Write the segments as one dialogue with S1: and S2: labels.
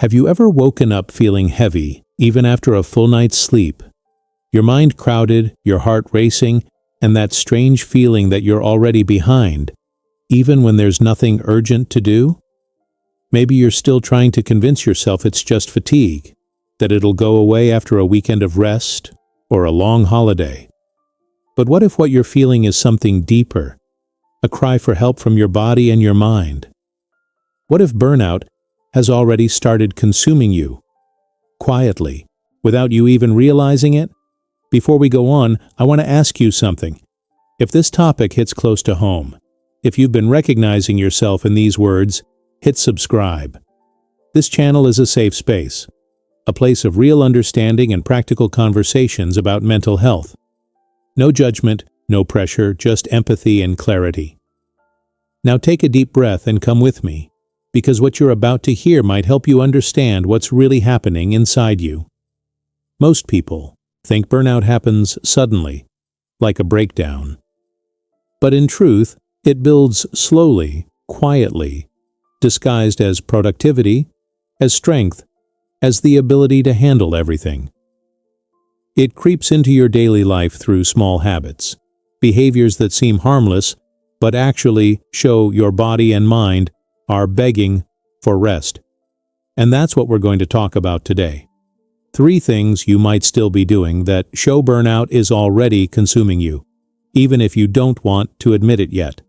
S1: Have you ever woken up feeling heavy, even after a full night's sleep? Your mind crowded, your heart racing, and that strange feeling that you're already behind, even when there's nothing urgent to do? Maybe you're still trying to convince yourself it's just fatigue, that it'll go away after a weekend of rest or a long holiday. But what if what you're feeling is something deeper, a cry for help from your body and your mind? What if burnout has already started consuming you, quietly, without you even realizing it? Before we go on, I want to ask you something. If this topic hits close to home, if you've been recognizing yourself in these words, hit subscribe. This channel is a safe space, a place of real understanding and practical conversations about mental health. No judgment, no pressure, just empathy and clarity. Now take a deep breath and come with me, because what you're about to hear might help you understand what's really happening inside you. Most people think burnout happens suddenly, like a breakdown. But in truth, it builds slowly, quietly, disguised as productivity, as strength, as the ability to handle everything. It creeps into your daily life through small habits, behaviors that seem harmless, but actually show your body and mind are begging for rest. And that's what we're going to talk about today. 3 things you might still be doing that show burnout is already consuming you, even if you don't want to admit it yet.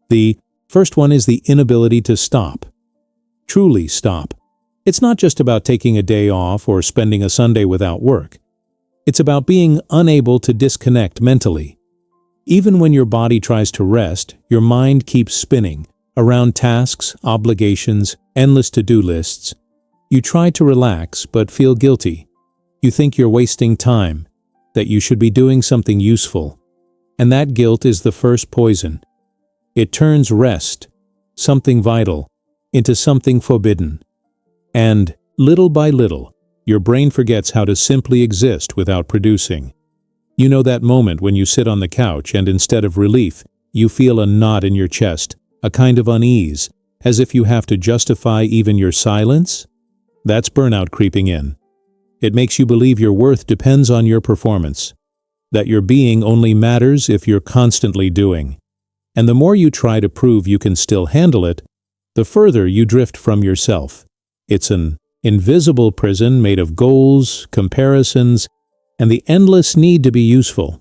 S1: The first one is the inability to stop. Truly stop. It's not just about taking a day off or spending a Sunday without work. It's about being unable to disconnect mentally. Even when your body tries to rest, your mind keeps spinning around tasks, obligations, endless to-do lists. You try to relax but feel guilty. You think you're wasting time, that you should be doing something useful. And that guilt is the first poison. It turns rest, something vital, into something forbidden. And, little by little, your brain forgets how to simply exist without producing. You know that moment when you sit on the couch and instead of relief, you feel a knot in your chest, a kind of unease, as if you have to justify even your silence? That's burnout creeping in. It makes you believe your worth depends on your performance, that your being only matters if you're constantly doing. And the more you try to prove you can still handle it, the further you drift from yourself. It's an invisible prison made of goals, comparisons, and the endless need to be useful.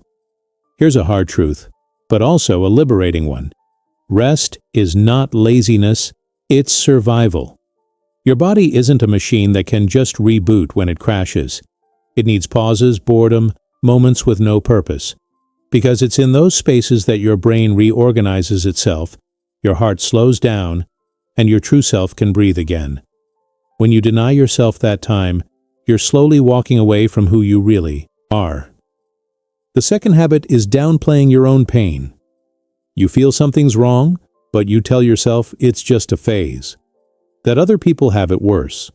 S1: Here's a hard truth, but also a liberating one. Rest is not laziness, it's survival. Your body isn't a machine that can just reboot when it crashes. It needs pauses, boredom, moments with no purpose. Because it's in those spaces that your brain reorganizes itself, your heart slows down, and your true self can breathe again. When you deny yourself that time, you're slowly walking away from who you really are. The second habit is downplaying your own pain. You feel something's wrong, but you tell yourself it's just a phase. That other people have it worse.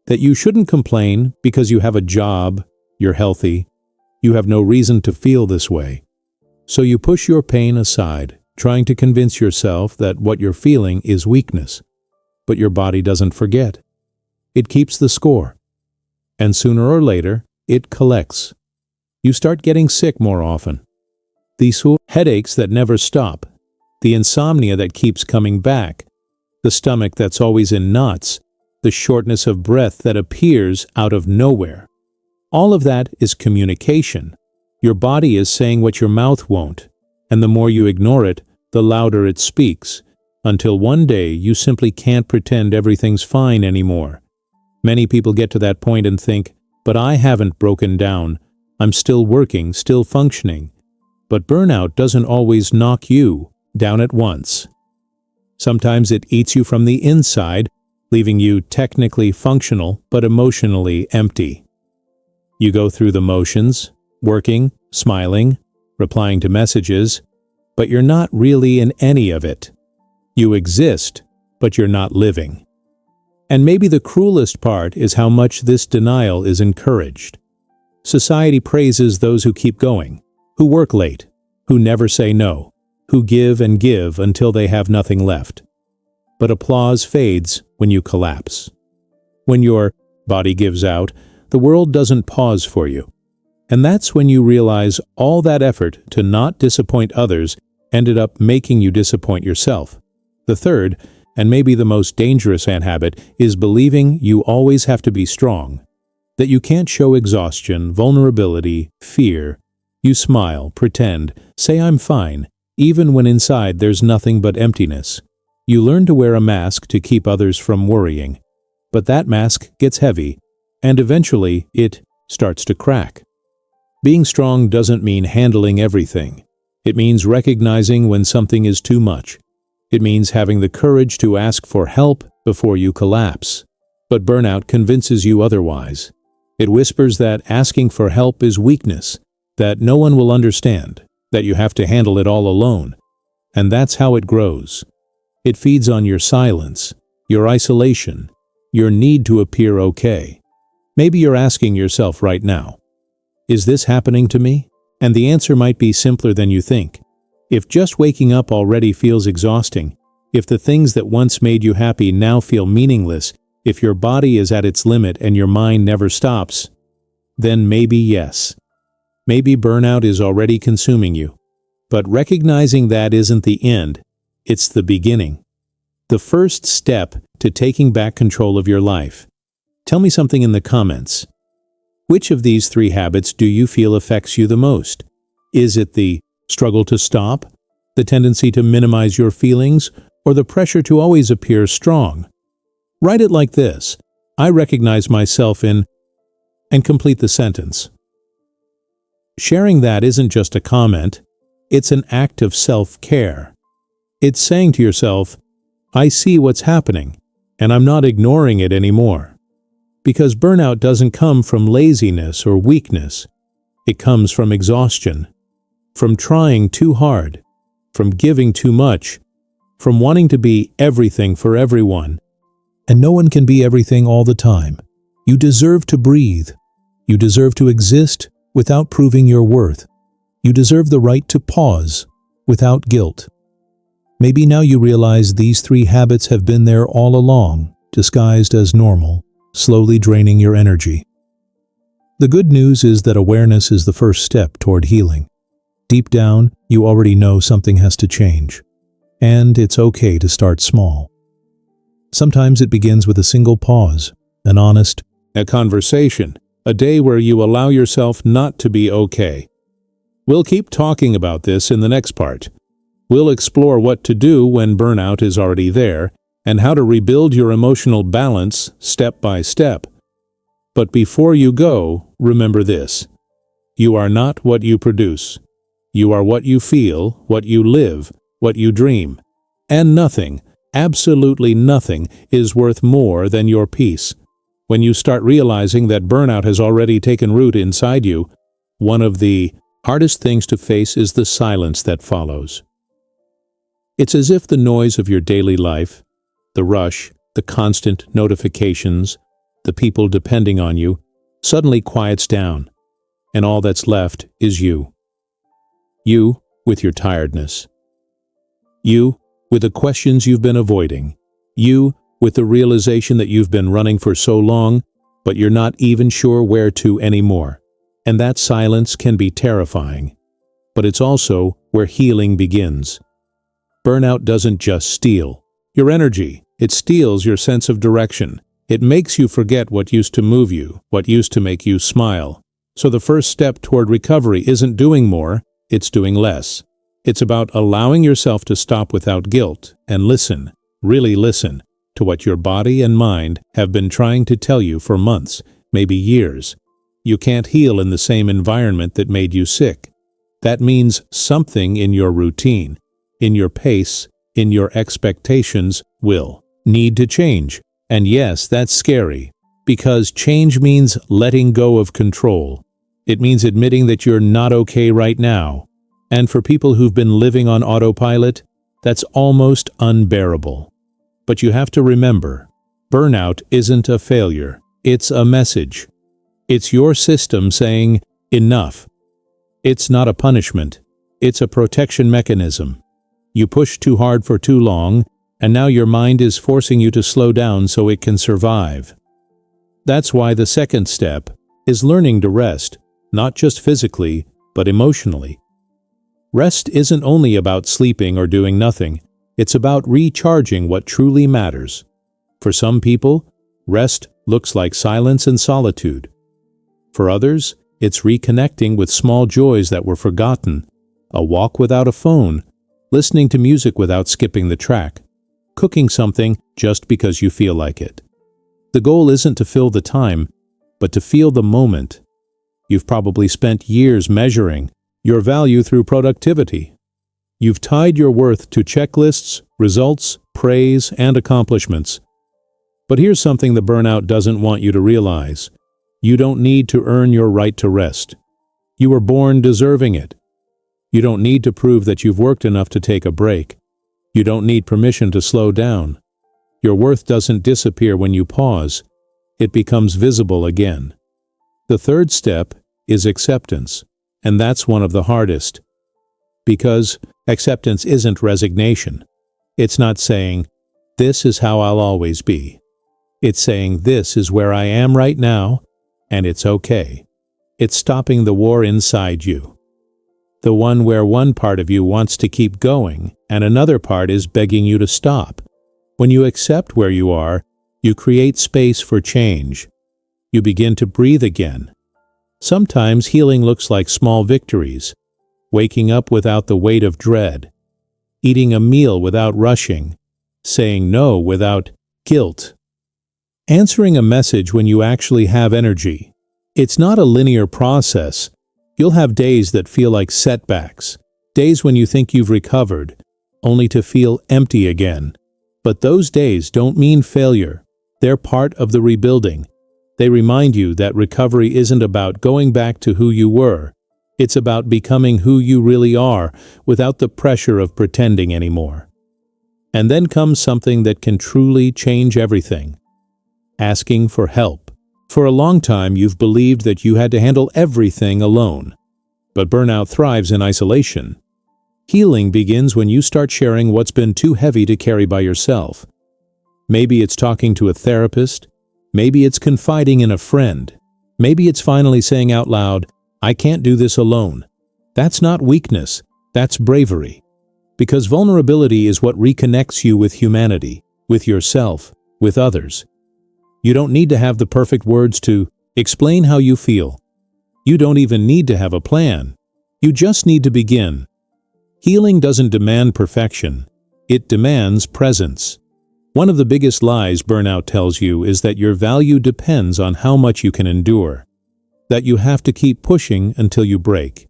S1: That you shouldn't complain because you have a job, you're healthy, you have no reason to feel this way. So you push your pain aside, trying to convince yourself that what you're feeling is weakness. But your body doesn't forget. It keeps the score. And sooner or later, it collects. You start getting sick more often. These headaches that never stop, the insomnia that keeps coming back, the stomach that's always in knots, the shortness of breath that appears out of nowhere. All of that is communication. Your body is saying what your mouth won't, and the more you ignore it, the louder it speaks, until one day you simply can't pretend everything's fine anymore. Many people get to that point and think, but I haven't broken down. I'm still working, still functioning. But burnout doesn't always knock you down at once. Sometimes it eats you from the inside, leaving you technically functional but emotionally empty. You go through the motions, working, smiling, replying to messages, but you're not really in any of it. You exist, but you're not living. And maybe the cruelest part is how much this denial is encouraged. Society praises those who keep going, who work late, who never say no, who give and give until they have nothing left. But applause fades when you collapse. When your body gives out, the world doesn't pause for you. And that's when you realize all that effort to not disappoint others ended up making you disappoint yourself. The third, and maybe the most dangerous habit, is believing you always have to be strong. That you can't show exhaustion, vulnerability, fear. You smile, pretend, say I'm fine, even when inside there's nothing but emptiness. You learn to wear a mask to keep others from worrying. But that mask gets heavy, and eventually it starts to crack. Being strong doesn't mean handling everything. It means recognizing when something is too much. It means having the courage to ask for help before you collapse. But burnout convinces you otherwise. It whispers that asking for help is weakness, that no one will understand, that you have to handle it all alone. And that's how it grows. It feeds on your silence, your isolation, your need to appear okay. Maybe you're asking yourself right now, is this happening to me? And the answer might be simpler than you think. If just waking up already feels exhausting, if the things that once made you happy now feel meaningless, if your body is at its limit and your mind never stops, then maybe yes. Maybe burnout is already consuming you. But recognizing that isn't the end, it's the beginning. The first step to taking back control of your life. Tell me something in the comments. Which of these 3 habits do you feel affects you the most? Is it the struggle to stop, the tendency to minimize your feelings, or the pressure to always appear strong? Write it like this: I recognize myself in, and complete the sentence. Sharing that isn't just a comment, it's an act of self-care. It's saying to yourself, I see what's happening, and I'm not ignoring it anymore. Because burnout doesn't come from laziness or weakness. It comes from exhaustion, from trying too hard, from giving too much, from wanting to be everything for everyone. And no one can be everything all the time. You deserve to breathe. You deserve to exist without proving your worth. You deserve the right to pause without guilt. Maybe now you realize these 3 habits have been there all along, disguised as normal, slowly draining your energy. The good news is that awareness is the first step toward healing. Deep down, you already know something has to change. And it's okay to start small. Sometimes it begins with a single pause, an honest, a conversation, a day where you allow yourself not to be okay. We'll keep talking about this in the next part. We'll explore what to do when burnout is already there, and how to rebuild your emotional balance step by step. But before you go, remember this: you are not what you produce. You are what you feel, what you live, what you dream. And nothing, absolutely nothing, is worth more than your peace. When you start realizing that burnout has already taken root inside you, one of the hardest things to face is the silence that follows. It's as if the noise of your daily life, the rush, the constant notifications, the people depending on you, suddenly quiets down, and all that's left is you. You with your tiredness. You with the questions you've been avoiding. You with the realization that you've been running for so long, but you're not even sure where to anymore. And that silence can be terrifying. But it's also where healing begins. Burnout doesn't just steal your energy. It steals your sense of direction. It makes you forget what used to move you, what used to make you smile. So the first step toward recovery isn't doing more, it's doing less. It's about allowing yourself to stop without guilt and listen, really listen, to what your body and mind have been trying to tell you for months, maybe years. You can't heal in the same environment that made you sick. That means something in your routine, in your pace, in your expectations will need to change. And yes, that's scary, because change means letting go of control. It means admitting that you're not okay right now. And for people who've been living on autopilot, that's almost unbearable. But you have to remember, burnout isn't a failure, it's a message. It's your system saying, enough. It's not a punishment, it's a protection mechanism. You pushed too hard for too long, and now your mind is forcing you to slow down so it can survive. That's why the second step is learning to rest, not just physically, but emotionally. Rest isn't only about sleeping or doing nothing, it's about recharging what truly matters. For some people, rest looks like silence and solitude. For others, it's reconnecting with small joys that were forgotten, a walk without a phone, listening to music without skipping the track, cooking something just because you feel like it. The goal isn't to fill the time, but to feel the moment. You've probably spent years measuring your value through productivity. You've tied your worth to checklists, results, praise, and accomplishments. But here's something the burnout doesn't want you to realize. You don't need to earn your right to rest. You were born deserving it. You don't need to prove that you've worked enough to take a break. You don't need permission to slow down. Your worth doesn't disappear when you pause. It becomes visible again. The third step is acceptance, and that's one of the hardest. Because acceptance isn't resignation. It's not saying, "This is how I'll always be." It's saying, "This is where I am right now, and it's okay." It's stopping the war inside you. The one where one part of you wants to keep going, and another part is begging you to stop. When you accept where you are, you create space for change. You begin to breathe again. Sometimes healing looks like small victories. Waking up without the weight of dread. Eating a meal without rushing. Saying no without guilt. Answering a message when you actually have energy. It's not a linear process. You'll have days that feel like setbacks. Days when you think you've recovered, only to feel empty again. But those days don't mean failure. They're part of the rebuilding. They remind you that recovery isn't about going back to who you were. It's about becoming who you really are without the pressure of pretending anymore. And then comes something that can truly change everything. Asking for help. For a long time, you've believed that you had to handle everything alone. But burnout thrives in isolation. Healing begins when you start sharing what's been too heavy to carry by yourself. Maybe it's talking to a therapist. Maybe it's confiding in a friend. Maybe it's finally saying out loud, "I can't do this alone." That's not weakness, that's bravery. Because vulnerability is what reconnects you with humanity, with yourself, with others. You don't need to have the perfect words to explain how you feel. You don't even need to have a plan. You just need to begin. Healing doesn't demand perfection. It demands presence. One of the biggest lies burnout tells you is that your value depends on how much you can endure. That you have to keep pushing until you break.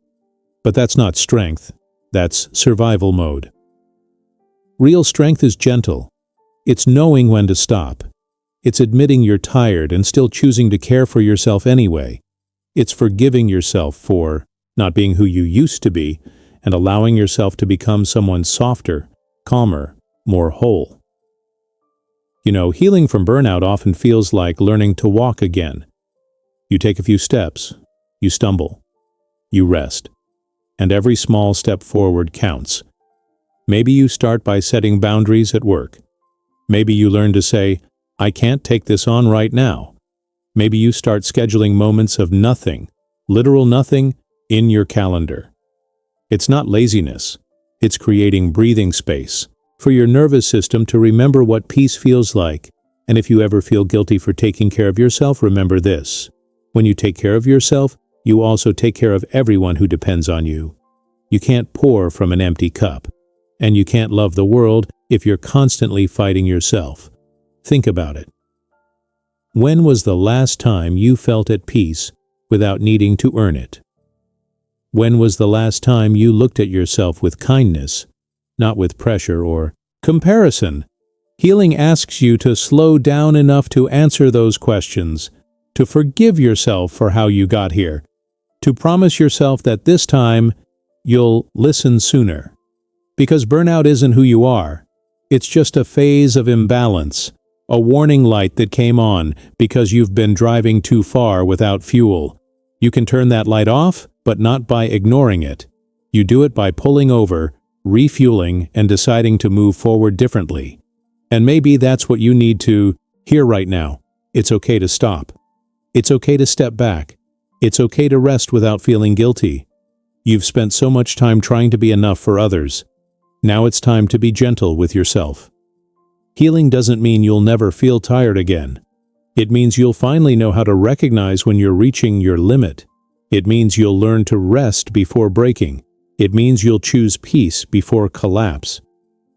S1: But that's not strength. That's survival mode. Real strength is gentle. It's knowing when to stop. It's admitting you're tired and still choosing to care for yourself anyway. It's forgiving yourself for not being who you used to be and allowing yourself to become someone softer, calmer, more whole. You know, healing from burnout often feels like learning to walk again. You take a few steps, you stumble, you rest, and every small step forward counts. Maybe you start by setting boundaries at work. Maybe you learn to say, "I can't take this on right now." Maybe you start scheduling moments of nothing, literal nothing, in your calendar. It's not laziness. It's creating breathing space for your nervous system to remember what peace feels like. And if you ever feel guilty for taking care of yourself, remember this. When you take care of yourself, you also take care of everyone who depends on you. You can't pour from an empty cup. And you can't love the world if you're constantly fighting yourself. Think about it. When was the last time you felt at peace without needing to earn it? When was the last time you looked at yourself with kindness, not with pressure or comparison? Healing asks you to slow down enough to answer those questions, to forgive yourself for how you got here, to promise yourself that this time you'll listen sooner. Because burnout isn't who you are. It's just a phase of imbalance, a warning light that came on because you've been driving too far without fuel. You can turn that light off, but not by ignoring it. You do it by pulling over, refueling, and deciding to move forward differently. And maybe that's what you need to hear right now. It's okay to stop. It's okay to step back. It's okay to rest without feeling guilty. You've spent so much time trying to be enough for others. Now it's time to be gentle with yourself. Healing doesn't mean you'll never feel tired again. It means you'll finally know how to recognize when you're reaching your limit. It means you'll learn to rest before breaking. It means you'll choose peace before collapse.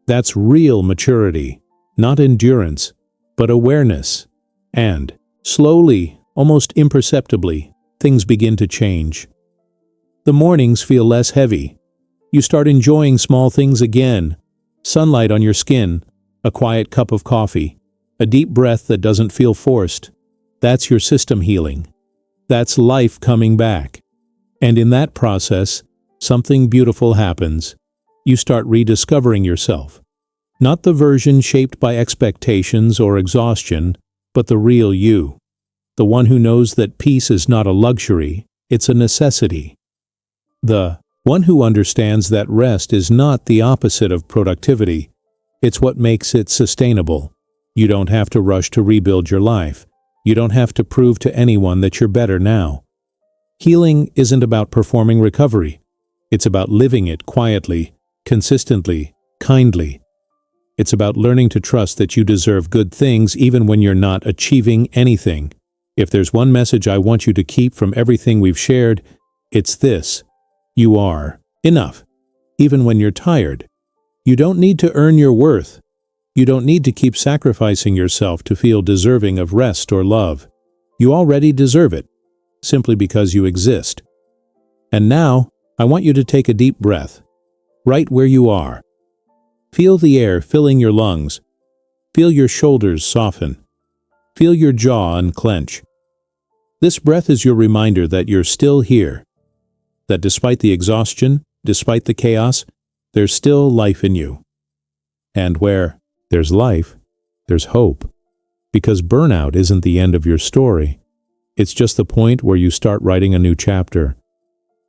S1: That's real maturity, not endurance, but awareness. And, slowly, almost imperceptibly, things begin to change. The mornings feel less heavy. You start enjoying small things again. Sunlight on your skin, a quiet cup of coffee, a deep breath that doesn't feel forced. That's your system healing. That's life coming back. And in that process, something beautiful happens. You start rediscovering yourself. Not the version shaped by expectations or exhaustion, but the real you. The one who knows that peace is not a luxury, it's a necessity. The one who understands that rest is not the opposite of productivity. It's what makes it sustainable. You don't have to rush to rebuild your life. You don't have to prove to anyone that you're better now. Healing isn't about performing recovery. It's about living it quietly, consistently, kindly. It's about learning to trust that you deserve good things even when you're not achieving anything. If there's one message I want you to keep from everything we've shared, it's this. You are enough, even when you're tired. You don't need to earn your worth. You don't need to keep sacrificing yourself to feel deserving of rest or love. You already deserve it, simply because you exist. And now, I want you to take a deep breath, right where you are. Feel the air filling your lungs. Feel your shoulders soften. Feel your jaw unclench. This breath is your reminder that you're still here, that despite the exhaustion, despite the chaos, there's still life in you. And where there's life, there's hope. Because burnout isn't the end of your story. It's just the point where you start writing a new chapter.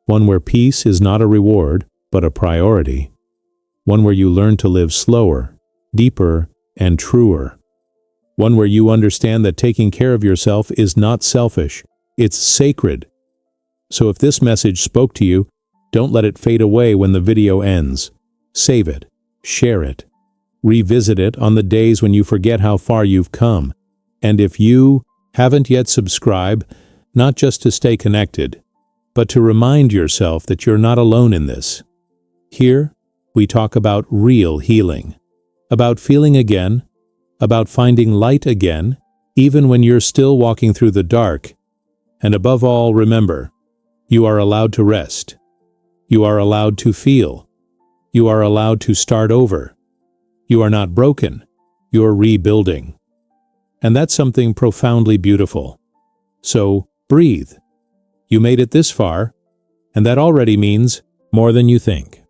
S1: One where peace is not a reward, but a priority. One where you learn to live slower, deeper, and truer. One where you understand that taking care of yourself is not selfish, it's sacred. So if this message spoke to you, don't let it fade away when the video ends. Save it, share it, revisit it on the days when you forget how far you've come. And if you haven't yet subscribed, not just to stay connected, but to remind yourself that you're not alone in this. Here, we talk about real healing, about feeling again, about finding light again, even when you're still walking through the dark. And above all, remember, you are allowed to rest. You are allowed to feel. You are allowed to start over. You are not broken. You're rebuilding. And that's something profoundly beautiful. So, breathe. You made it this far, and that already means more than you think.